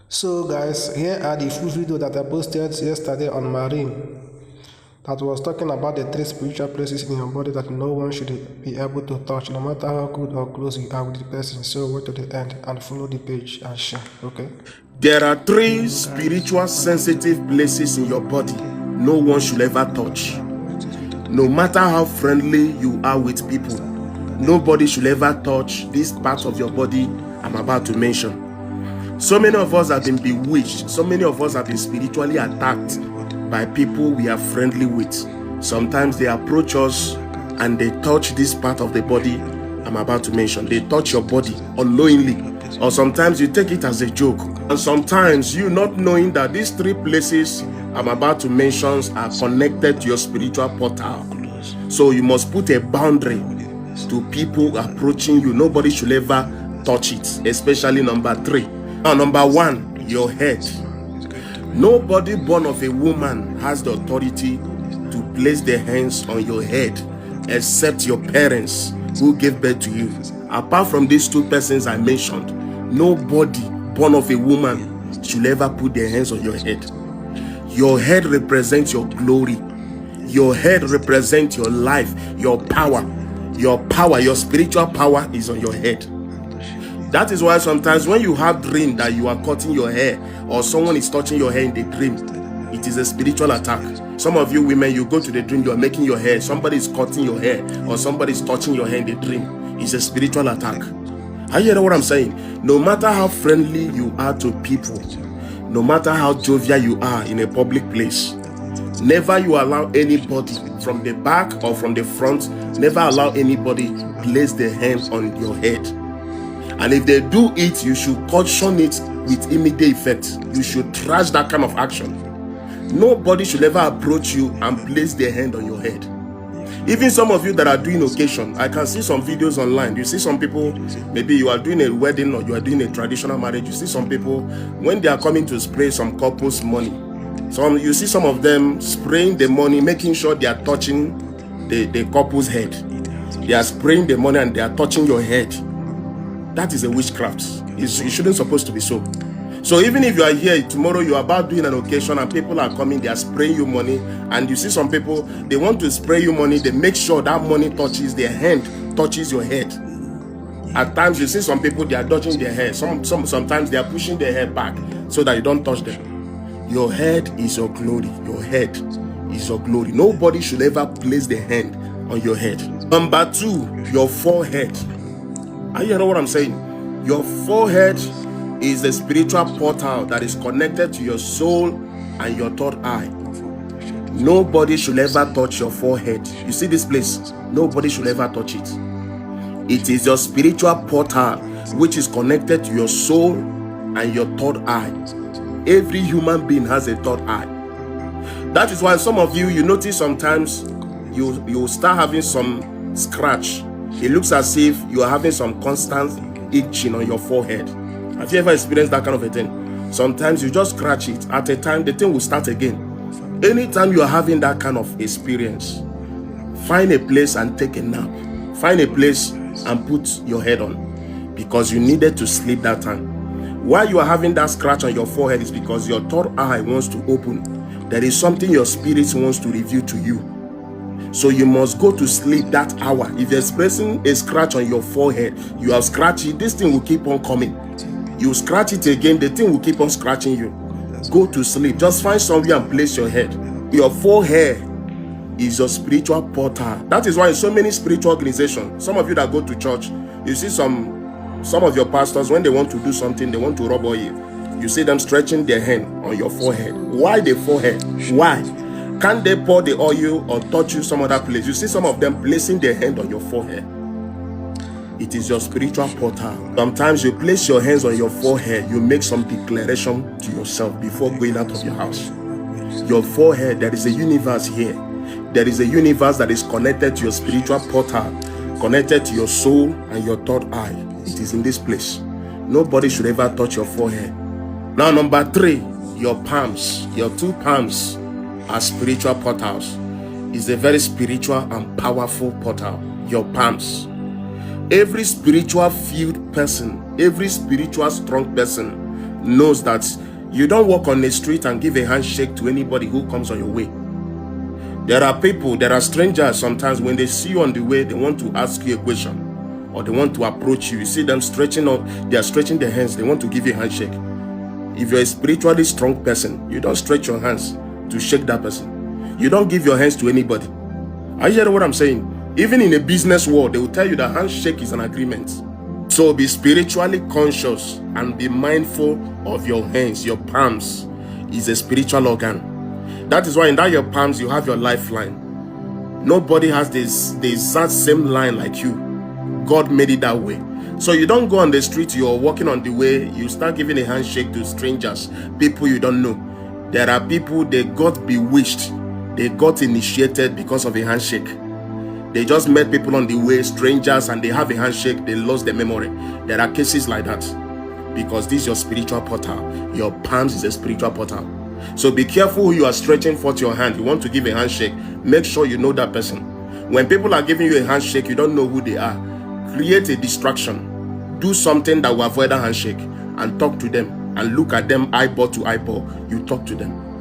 So guys, here are the full video that I posted yesterday on Marine that was talking about the three spiritual places in your body that no one should be able to touch, no matter how good or close you are with the person. So wait to the end and follow the page and share, okay? There are three spiritual sensitive places in your body no one should ever touch. No matter how friendly you are with people, nobody should ever touch this part of your body I'm about to mention. So many of us have been bewitched. So many of us have been spiritually attacked by people we are friendly with. Sometimes they approach us and they touch this part of the body I'm about to mention. They touch your body unknowingly, or sometimes you take it as a joke. And sometimes you not knowing that these three places I'm about to mention are connected to your spiritual portal. So you must put a boundary to people approaching you. Nobody should ever touch it, especially number three. Now, number one, your head. Nobody born of a woman has the authority to place their hands on your head except your parents who gave birth to you. Apart from these two persons I mentioned, nobody born of a woman should ever put their hands on your head. Your head represents your glory. Your head represents your life, your power. Your spiritual power is on your head. That is why sometimes when you have dream that you are cutting your hair or someone is touching your hair in the dream, it is a spiritual attack. Some of you women, you go to the dream, you are making your hair, somebody is cutting your hair or somebody is touching your hair in the dream. It's a spiritual attack. Are you hearing what I'm saying? No matter how friendly you are to people, no matter how jovial you are in a public place, never you allow anybody from the back or from the front, never allow anybody place their hands on your head. And if they do it, you should caution it with immediate effect. You should trash that kind of action. Nobody should ever approach you and place their hand on your head. Even some of you that are doing occasion, I can see some videos online. You see some people, maybe you are doing a wedding or you are doing a traditional marriage. You see some people, when they are coming to spray some couple's money, you see some of them spraying the money, making sure they are touching the couple's head. They are spraying the money and they are touching your head. That is a witchcraft. It shouldn't supposed to be so. So even if you are here tomorrow, you are about doing an occasion and people are coming, they are spraying you money, and you see some people, they want to spray you money, they make sure that money touches their hand, touches your head. At times you see some people, they are dodging their hair. Sometimes they are pushing their hair back so that you don't touch them. Your head is your glory. Your head is your glory. Nobody should ever place their hand on your head. Number two, your forehead. Are you hearing what I'm saying? Your forehead is the spiritual portal that is connected to your soul and your third eye. Nobody should ever touch your forehead. You see this place? Nobody should ever touch it. It is your spiritual portal which is connected to your soul and your third eye. Every human being has a third eye. That is why some of you notice sometimes you start having some scratch. It looks as if you are having some constant itching on your forehead. Have you ever experienced that kind of a thing? Sometimes you just scratch it. At a time, the thing will start again. Anytime you are having that kind of experience, find a place and take a nap. Find a place and put your head on, because you needed to sleep that time. Why you are having that scratch on your forehead is because your third eye wants to open. There is something your spirit wants to reveal to you. So you must go to sleep that hour. If you're experiencing a scratch on your forehead, you have scratched it, this thing will keep on coming. You scratch it again, the thing will keep on scratching you. Go to sleep. Just find somewhere and place your head. Your forehead is your spiritual portal. That is why in so many spiritual organizations, some of you that go to church, you see some of your pastors, when they want to do something, they want to rub oil, you see them stretching their hand on your forehead. Why the forehead? Why? Can't they pour the oil or touch you some other place? You see some of them placing their hand on your forehead. It is your spiritual portal. Sometimes you place your hands on your forehead, you make some declaration to yourself before going out of your house. Your forehead, there is a universe here. There is a universe that is connected to your spiritual portal, connected to your soul and your third eye. It is in this place. Nobody should ever touch your forehead. Now, number three, your palms. Your two palms are spiritual portals. It's a very spiritual and powerful portal. Your palms. Every spiritual filled person, every spiritual strong person knows that you don't walk on the street and give a handshake to anybody who comes on your way. There are strangers sometimes when they see you on the way, they want to ask you a question or they want to approach you. You see them stretching out, they are stretching their hands, they want to give you a handshake. If you're a spiritually strong person, you don't stretch your hands to shake that person. You don't give your hands to anybody. Are you hearing what I'm saying? Even in a business world, they will tell you that handshake is an agreement. So be spiritually conscious and be mindful of your hands. Your palms is a spiritual organ. That is why in that your palms you have your lifeline. Nobody has the exact same line like you. God made it that way. So you don't go on the street, you're walking on the way, you start giving a handshake to strangers, people you don't know. There are people, they got bewitched, they got initiated because of a handshake. They just met people on the way, strangers, and they have a handshake, they lost their memory. There are cases like that because this is your spiritual portal. Your palms is a spiritual portal. So be careful who you are stretching forth your hand. You want to give a handshake, make sure you know that person. When people are giving you a handshake, you don't know who they are. Create a distraction. Do something that will avoid a handshake and talk to them and look at them eyeball to eyeball. You talk to them.